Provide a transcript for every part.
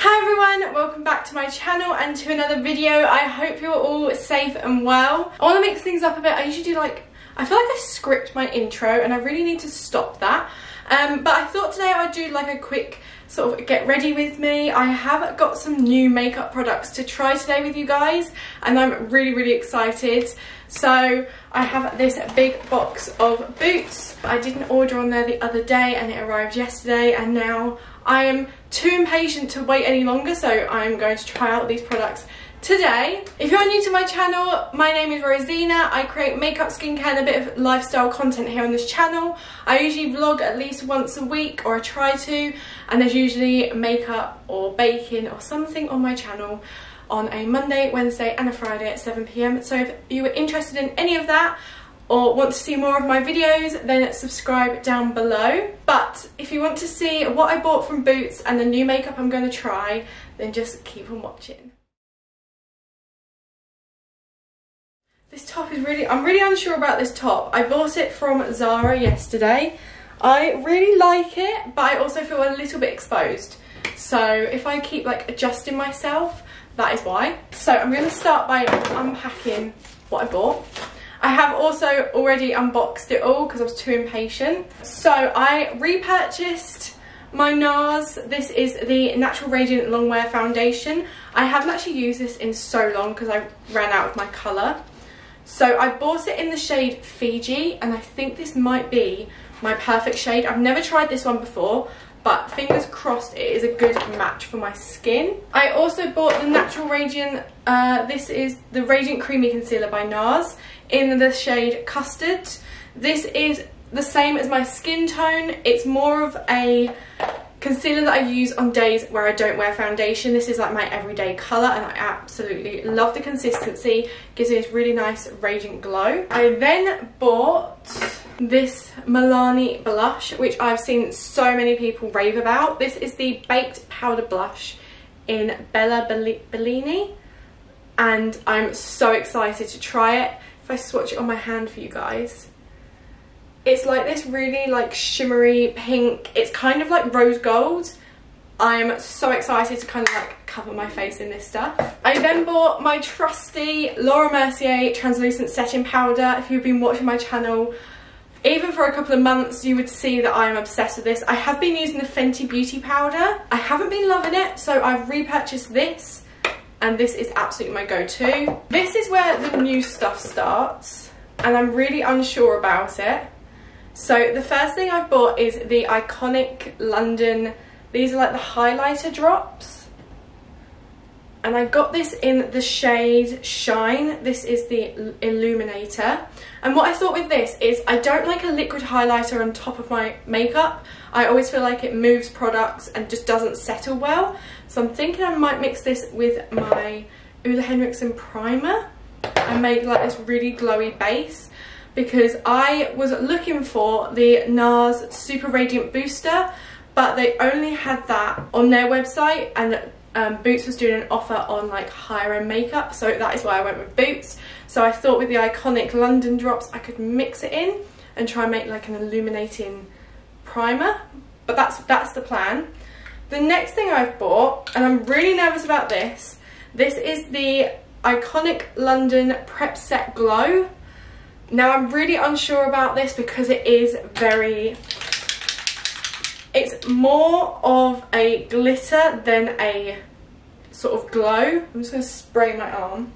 Hi everyone, welcome back to my channel and to another video. I hope you're all safe and well. I want to mix things up a bit. I usually do I feel like I script my intro and I really need to stop that. But I thought today I'd do like a quick sort of get ready with me. I have got some new makeup products to try today with you guys and I'm really excited. So I have this big box of boots. I did an order on there the other day and it arrived yesterday, and now I am too impatient to wait any longer, so I'm going to try out these products today. If you're new to my channel, my name is Rosina. I create makeup, skincare and a bit of lifestyle content here on this channel. I usually vlog at least once a week, or I try to, and there's usually makeup or baking or something on my channel on a Monday, Wednesday and a Friday at 7 PM. So if you were interested in any of that or want to see more of my videos, then subscribe down below. But if you want to see what I bought from Boots and the new makeup I'm going to try, then just keep on watching. This top is I'm really unsure about this top. I bought it from Zara yesterday. I really like it, but I also feel a little bit exposed. So if I keep adjusting myself, that is why. So I'm going to start by unpacking what I bought. I have also already unboxed it all because I was too impatient. So I repurchased my NARS. This is the Natural Radiant Longwear Foundation. I haven't actually used this in so long because I ran out of my colour. So I bought it in the shade Fiji, and I think this might be my perfect shade. I've never tried this one before, but fingers crossed it is a good match for my skin. I also bought the Natural Radiant, this is the Radiant Creamy Concealer by NARS in the shade Custard. This is the same as my skin tone. It's more of a concealer that I use on days where I don't wear foundation. This is like my everyday colour and I absolutely love the consistency. Gives me this really nice radiant glow. I then bought this Milani blush, which I've seen so many people rave about. This is the Baked Powder Blush in Bella Bellini, and I'm so excited to try it. If I swatch it on my hand for you guys, it's like this really shimmery pink. It's kind of like rose gold. I'm so excited to kind of cover my face in this stuff. I then bought my trusty Laura Mercier translucent setting powder. If you've been watching my channel even for a couple of months, you would see that I'm obsessed with this. I have been using the Fenty Beauty powder. I haven't been loving it, so I've repurchased this, and this is absolutely my go-to. This is where the new stuff starts, and I'm really unsure about it. So the first thing I've bought is the iconic London, these are like the highlighter drops. And I got this in the shade Shine. This is the Illuminator. And what I thought with this is I don't like a liquid highlighter on top of my makeup. I always feel like it moves products and just doesn't settle well. So I'm thinking I might mix this with my Ole Henriksen primer and make this really glowy base, because I was looking for the NARS Super Radiant Booster, but they only had that on their website, and Boots was doing an offer on higher end makeup, so that is why I went with Boots. So I thought with the iconic London drops I could mix it in and try and make an illuminating primer, but that's the plan. The next thing I've bought, and I'm really nervous about this is the iconic London Prep Set Glow. Now I'm really unsure about this because it is it's more of a glitter than a sort of glow. I'm just going to spray my arm.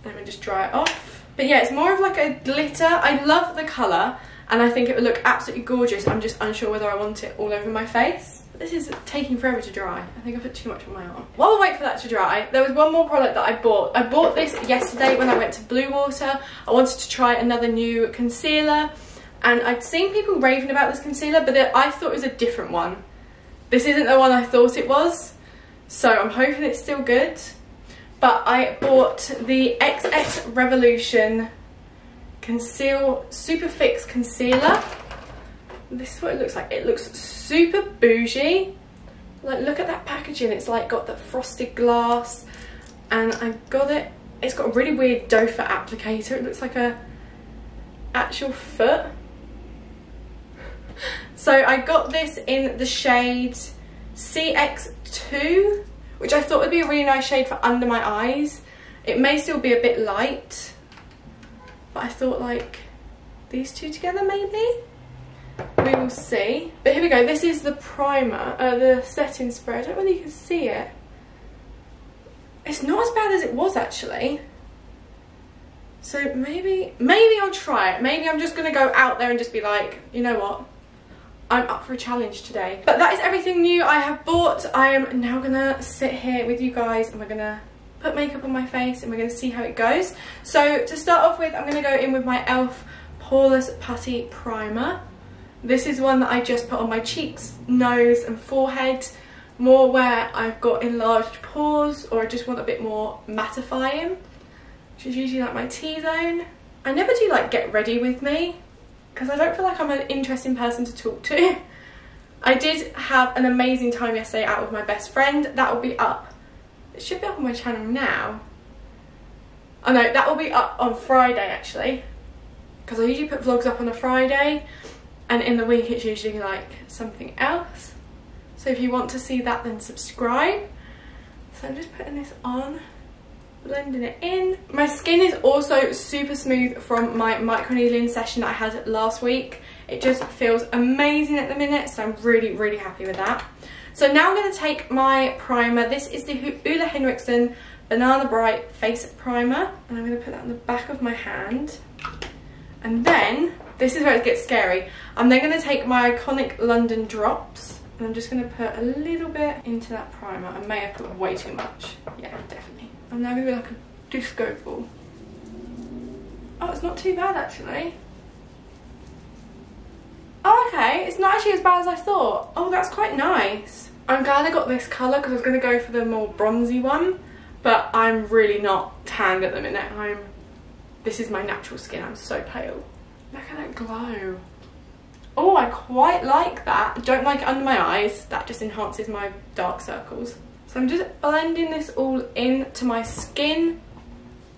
Let me just dry it off. But yeah, it's more of a glitter. I love the colour and I think it would look absolutely gorgeous. I'm just unsure whether I want it all over my face. This is taking forever to dry. I think I put too much on my arm. While I wait for that to dry, there was one more product that I bought. I bought this yesterday when I went to Blue Water. I wanted to try another new concealer, and I'd seen people raving about this concealer, but I thought it was a different one. This isn't the one I thought it was, so I'm hoping it's still good. But I bought the XX Revolution Super Fix Concealer. This is what it looks like. It looks super bougie. Look at that packaging. It's got the frosted glass, and I got it. It's got a really weird doe foot applicator. It looks like a actual foot. So I got this in the shade CX2, which I thought would be a really nice shade for under my eyes. It may still be a bit light, but I thought like these two together maybe? We will see. But here we go, this is the primer, the setting spray. I don't know whether you can see it. It's not as bad as it was actually. So maybe I'll try it. Maybe I'm just gonna go out there and just be like, you know what? I'm up for a challenge today. But that is everything new I have bought. I am now gonna sit here with you guys and we're gonna put makeup on my face and we're gonna see how it goes. So to start off with, I'm gonna go in with my e.l.f. Poreless Putty Primer. This is one that I just put on my cheeks, nose and forehead, more where I've got enlarged pores or I just want a bit more mattifying, which is usually like my T-zone. I never do like get ready with me because I don't feel like I'm an interesting person to talk to. I did have an amazing time yesterday out with my best friend. That will be up. It should be up on my channel now. Oh no, that will be up on Friday actually, because I usually put vlogs up on a Friday and in the week it's usually like something else. So if you want to see that, then subscribe. So I'm just putting this on, blending it in. My skin is also super smooth from my microneedling session that I had last week. It just feels amazing at the minute, so I'm really, really happy with that. So now I'm going to take my primer. This is the Ole Henriksen Banana Bright Face Primer, and I'm going to put that on the back of my hand. And then, this is where it gets scary, I'm then going to take my Iconic London Drops, and I'm just going to put a little bit into that primer. I may have put way too much. Yeah, definitely. I'm now going to be like a disco ball. Oh, it's not too bad actually. Oh, okay, it's not actually as bad as I thought. Oh, that's quite nice. I'm glad I got this colour because I was going to go for the more bronzy one, but I'm really not tanned at the minute. This is my natural skin, I'm so pale. Look at that glow. Oh, I quite like that. I don't like it under my eyes. That just enhances my dark circles. So I'm just blending this all into my skin.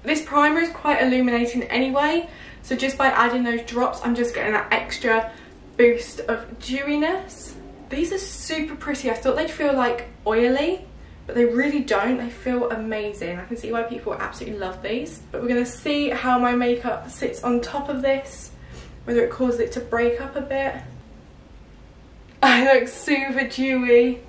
This primer is quite illuminating anyway, so just by adding those drops, I'm just getting that extra boost of dewiness. These are super pretty. I thought they'd feel like oily, but they really don't. They feel amazing. I can see why people absolutely love these. But we're going to see how my makeup sits on top of this, whether it causes it to break up a bit. I look super dewy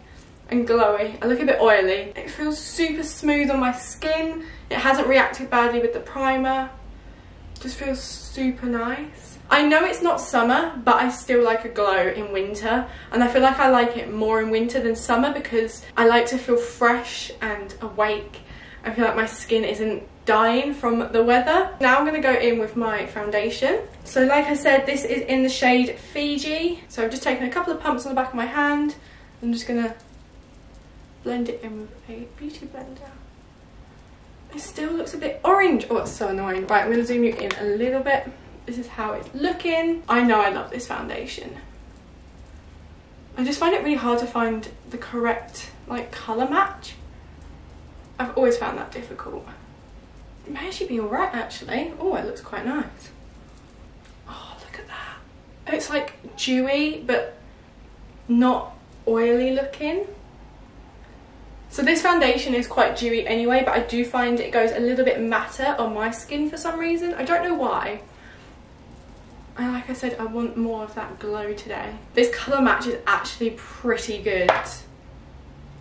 and glowy. I look a bit oily. It feels super smooth on my skin. It hasn't reacted badly with the primer. It just feels super nice. I know it's not summer, but I still like a glow in winter, and I feel like I like it more in winter than summer because I like to feel fresh and awake. I feel like my skin isn't dying from the weather. Now I'm going to go in with my foundation. So like I said, this is in the shade Fiji. So I've just taken a couple of pumps on the back of my hand. I'm just going to blend it in with a beauty blender. It still looks a bit orange. Oh, it's so annoying. Right, I'm going to zoom you in a little bit. This is how it's looking. I know I love this foundation. I just find it really hard to find the correct like colour match. I've always found that difficult. It may actually be alright actually. Oh, it looks quite nice. Oh, look at that. It's like dewy but not oily looking. So this foundation is quite dewy anyway, but I do find it goes a little bit matter on my skin for some reason. I don't know why. And like I said, I want more of that glow today. This colour match is actually pretty good.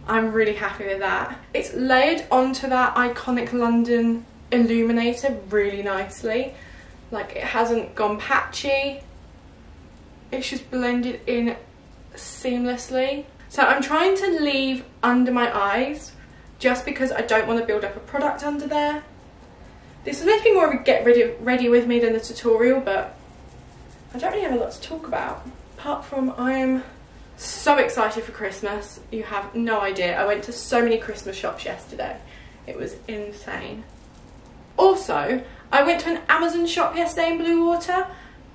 I'm really happy with that. It's layered onto that Iconic London illuminator really nicely. Like, it hasn't gone patchy. It's just blended in seamlessly. So I'm trying to leave under my eyes just because I don't want to build up a product under there. This was meant to be more of a get ready with me than the tutorial, but I don't really have a lot to talk about. Apart from I am so excited for Christmas. You have no idea. I went to so many Christmas shops yesterday. It was insane. Also, I went to an Amazon shop yesterday in Bluewater.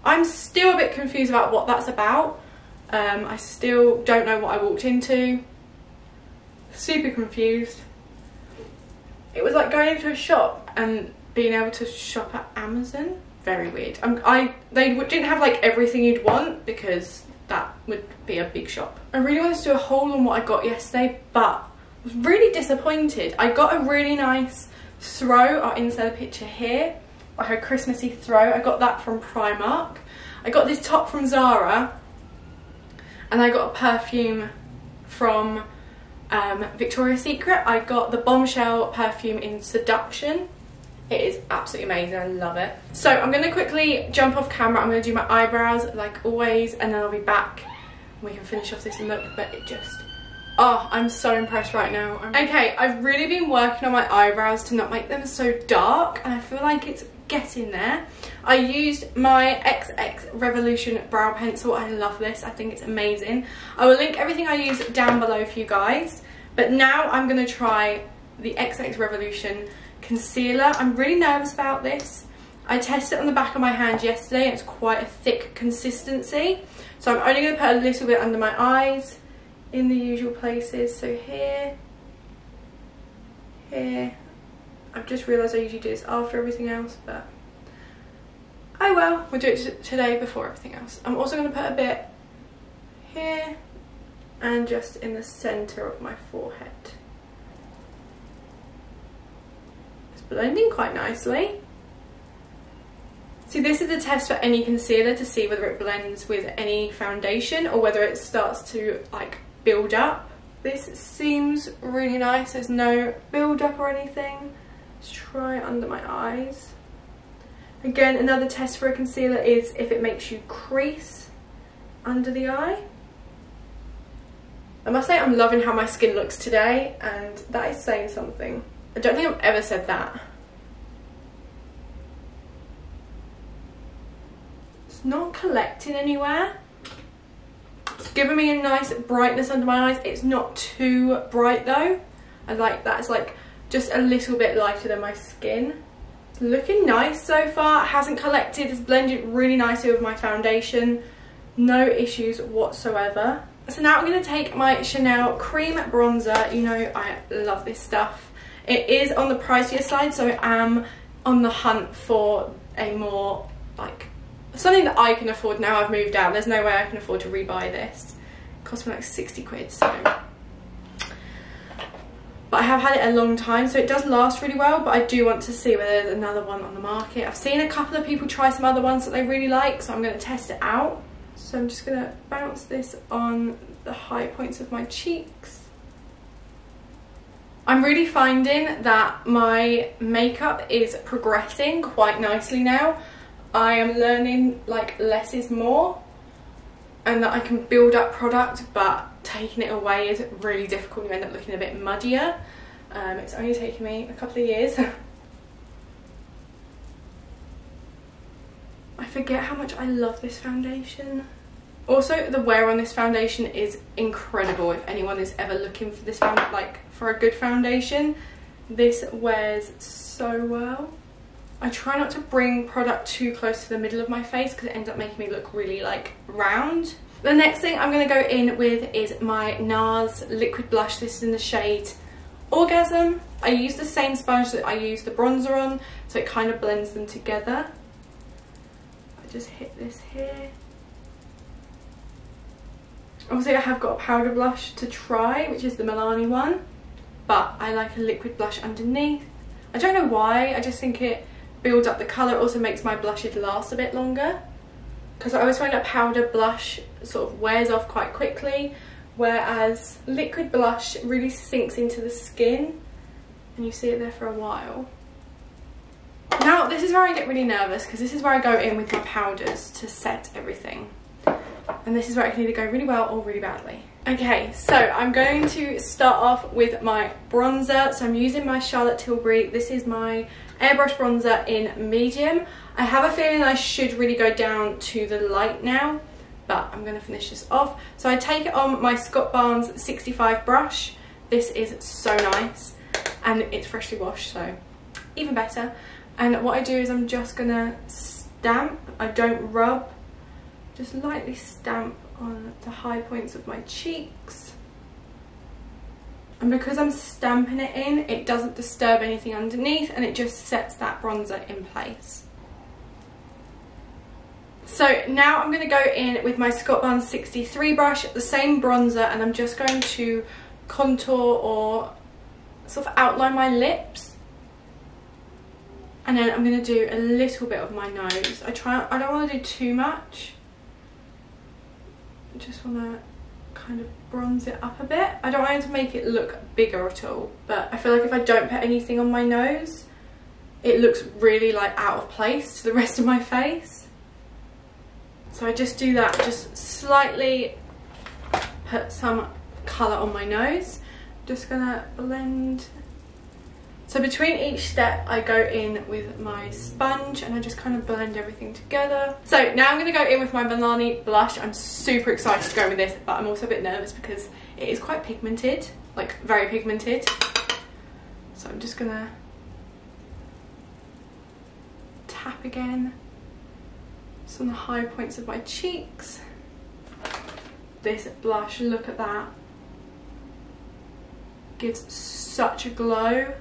I'm still a bit confused about what that's about. I still don't know what I walked into. Super confused. It was like going into a shop and being able to shop at Amazon. Very weird. They didn't have like everything you'd want because that would be a big shop. I really wanted to do a haul on what I got yesterday, but I was really disappointed. I got a really nice throw. I'll insert a picture here, like a Christmassy throw. I got that from Primark. I got this top from Zara, and I got a perfume from Victoria's Secret. I got the Bombshell perfume in Seduction. It is absolutely amazing, I love it. So I'm going to quickly jump off camera. I'm going to do my eyebrows like always, and then I'll be back and we can finish off this look. But it just, oh, I'm so impressed right now. Okay, I've really been working on my eyebrows to not make them so dark, and I feel like it's getting there. I used my XX Revolution brow pencil. I love this, I think it's amazing. I will link everything I use down below for you guys. But now I'm going to try the XX Revolution concealer. I'm really nervous about this. I tested it on the back of my hand yesterday and it's quite a thick consistency. So I'm only going to put a little bit under my eyes in the usual places. So here, here. I've just realised I usually do this after everything else, but oh well, we'll do it today before everything else. I'm also going to put a bit here and just in the centre of my forehead. It's blending quite nicely. See, this is a test for any concealer to see whether it blends with any foundation or whether it starts to like build up. This seems really nice. There's no build up or anything. Let's try it under my eyes. Again, another test for a concealer is if it makes you crease under the eye. I must say I'm loving how my skin looks today, and that is saying something. I don't think I've ever said that. It's not collecting anywhere. It's giving me a nice brightness under my eyes. It's not too bright though. I like that. It's like just a little bit lighter than my skin. It's looking nice so far. It hasn't collected. It's blended really nicely with my foundation. No issues whatsoever. So now I'm going to take my Chanel cream bronzer. You know I love this stuff. It is on the pricier side, so I am on the hunt for a more like something that I can afford now I've moved out. There's no way I can afford to rebuy this. It cost me like 60 quid, so. But I have had it a long time, so it does last really well, but I do want to see whether there's another one on the market. I've seen a couple of people try some other ones that they really like, so I'm going to test it out. So I'm just going to bounce this on the high points of my cheeks. I'm really finding that my makeup is progressing quite nicely now. I am learning like less is more, and that I can build up product, but taking it away is really difficult. You end up looking a bit muddier. It's only taken me a couple of years. I forget how much I love this foundation. Also, the wear on this foundation is incredible. If anyone is ever looking for this for a good foundation, this wears so well. I try not to bring product too close to the middle of my face because it ends up making me look really like round. The next thing I'm going to go in with is my NARS liquid blush. This is in the shade Orgasm. I use the same sponge that I use the bronzer on, so it kind of blends them together. I just hit this here. Obviously I have got a powder blush to try, which is the Milani one, but I like a liquid blush underneath. I don't know why, I just think it builds up the colour. It also makes my blushes last a bit longer, because I always find that powder blush sort of wears off quite quickly, whereas liquid blush really sinks into the skin and you see it there for a while. Now this is where I get really nervous, because this is where I go in with my powders to set everything. And this is where it can either go really well or really badly. Okay, so I'm going to start off with my bronzer. So I'm using my Charlotte Tilbury. This is my airbrush bronzer in medium. I have a feeling I should really go down to the light now, but I'm going to finish this off. So I take it on my Scott Barnes 65 brush. This is so nice, and it's freshly washed, so even better. And what I do is I'm just going to stamp. I don't rub. Just lightly stamp on the high points of my cheeks. And because I'm stamping it in, it doesn't disturb anything underneath, and it just sets that bronzer in place. So now I'm going to go in with my Scott Barnes 63 brush, the same bronzer, and I'm just going to contour or sort of outline my lips. And then I'm going to do a little bit of my nose. I don't want to do too much. I just want to kind of bronze it up a bit. I don't want to make it look bigger at all, but I feel like if I don't put anything on my nose, it looks really like out of place to the rest of my face. So I just do that, just slightly put some colour on my nose. Just gonna blend. So between each step I go in with my sponge and I just kind of blend everything together. So now I'm going to go in with my Milani blush. I'm super excited to go with this, but I'm also a bit nervous because it is quite pigmented, like very pigmented. So I'm just going to tap again just on the high points of my cheeks. This blush, look at that. Gives such a glow.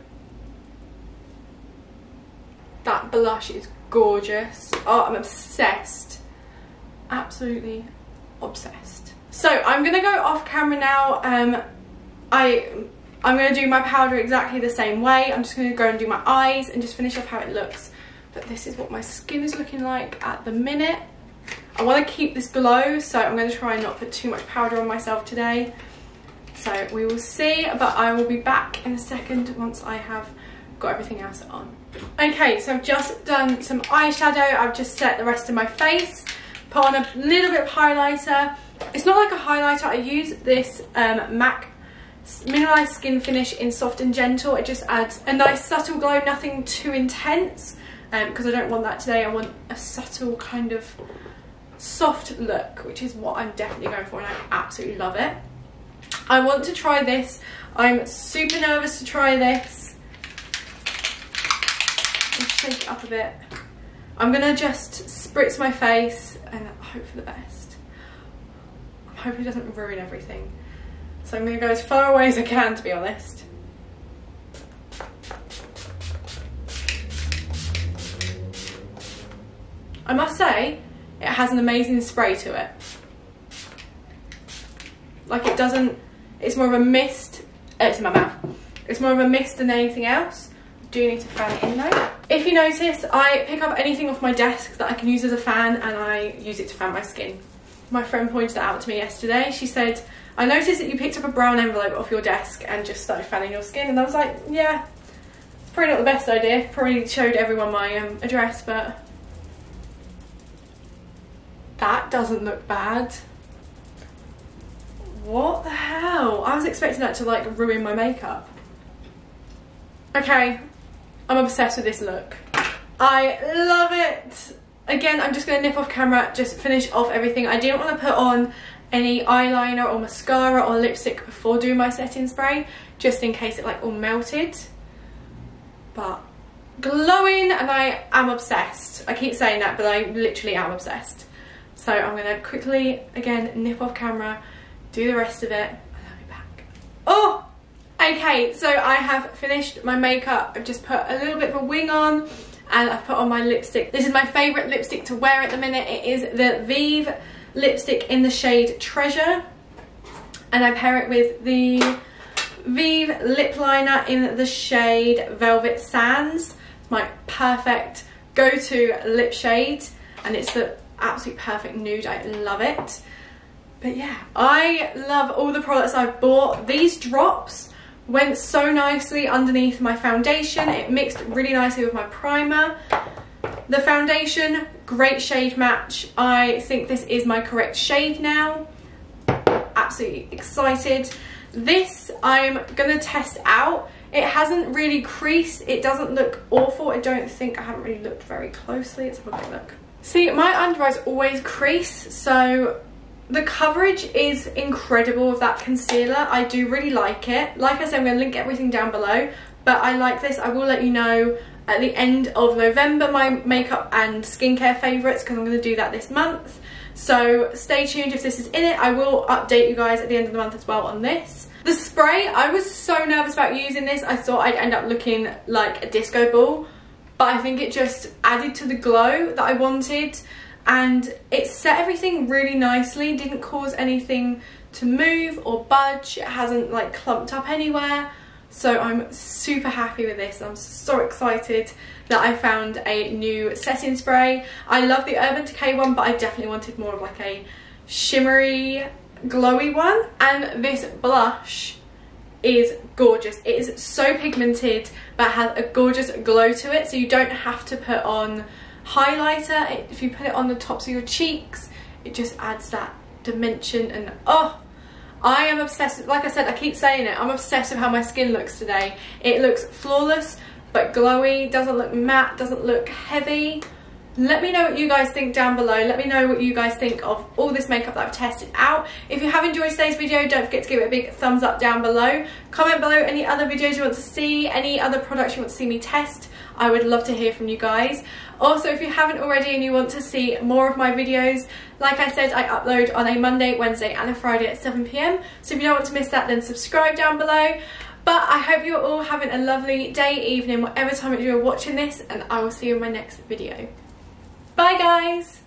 That blush is gorgeous. Oh, I'm obsessed. Absolutely obsessed. So I'm gonna go off camera now. I'm gonna do my powder exactly the same way. I'm just gonna go and do my eyes and just finish off how it looks. But this is what my skin is looking like at the minute. I want to keep this glow, so I'm going to try and not put too much powder on myself today. So we will see, but I will be back in a second once I have got everything else on. Okay, so I've just done some eyeshadow. I've just set the rest of my face, put on a little bit of highlighter. It's not like a highlighter. I use this MAC Mineralized Skin Finish in Soft and Gentle. It just adds a nice subtle glow, nothing too intense, because I don't want that today. I want a subtle kind of soft look, which is what I'm definitely going for, and I absolutely love it. I want to try this. I'm super nervous to try this. Let's shake it up a bit. I'm gonna just spritz my face and hope for the best. I hope it doesn't ruin everything. So I'm gonna go as far away as I can, to be honest. I must say, it has an amazing spray to it. Like, it doesn't, it's more of a mist, it's in my mouth. It's more of a mist than anything else. I do need to fan it in though. If you notice, I pick up anything off my desk that I can use as a fan and I use it to fan my skin. My friend pointed that out to me yesterday. She said, I noticed that you picked up a brown envelope off your desk and just started fanning your skin, and I was like, yeah, it's probably not the best idea. Probably showed everyone my address, but that doesn't look bad. What the hell? I was expecting that to like ruin my makeup. Okay, I'm obsessed with this look. I love it. Again, I'm just going to nip off camera, just finish off everything. I didn't want to put on any eyeliner or mascara or lipstick before doing my setting spray, just in case it like all melted. But glowing, and I am obsessed. I keep saying that, but I literally am obsessed. So I'm going to quickly, again, nip off camera, do the rest of it, and I'll be back. Oh! Okay, so I have finished my makeup. I've just put a little bit of a wing on, and I've put on my lipstick. This is my favourite lipstick to wear at the minute. It is the Vive lipstick in the shade Treasure, and I pair it with the Vive lip liner in the shade Velvet Sands. It's my perfect go-to lip shade, and it's the absolute perfect nude. I love it. But yeah, I love all the products I've bought. These drops went so nicely underneath my foundation. It mixed really nicely with my primer. The foundation, great shade match. I think this is my correct shade now. Absolutely excited. This I'm gonna test out. It hasn't really creased. It doesn't look awful. I don't think. I haven't really looked very closely. Let's have a quick look. See, my under eyes always crease, so the coverage is incredible with that concealer. I do really like it. Like I said, I'm going to link everything down below, but I like this. I will let you know at the end of November my makeup and skincare favourites, because I'm going to do that this month. So stay tuned if this is in it. I will update you guys at the end of the month as well on this. The spray, I was so nervous about using this. I thought I'd end up looking like a disco ball, but I think it just added to the glow that I wanted. and it set everything really nicely, didn't cause anything to move or budge, it hasn't like clumped up anywhere. So I'm super happy with this. I'm so excited that I found a new setting spray. I love the Urban Decay one, but I definitely wanted more of like a shimmery, glowy one. And this blush is gorgeous. It is so pigmented, but has a gorgeous glow to it. So you don't have to put on highlighter. If you put it on the tops of your cheeks, it just adds that dimension. And oh, I am obsessed. Like I said, I keep saying it, I'm obsessed with how my skin looks today. It looks flawless but glowy, doesn't look matte, doesn't look heavy. Let me know what you guys think down below. Let me know what you guys think of all this makeup that I've tested out. If you have enjoyed today's video, don't forget to give it a big thumbs up down below. Comment below any other videos you want to see, any other products you want to see me test. I would love to hear from you guys. Also, if you haven't already and you want to see more of my videos, like I said, I upload on a Monday, Wednesday and a Friday at 7 PM. So if you don't want to miss that, then subscribe down below. But I hope you're all having a lovely day, evening, whatever time you're watching this, and I will see you in my next video. Bye guys!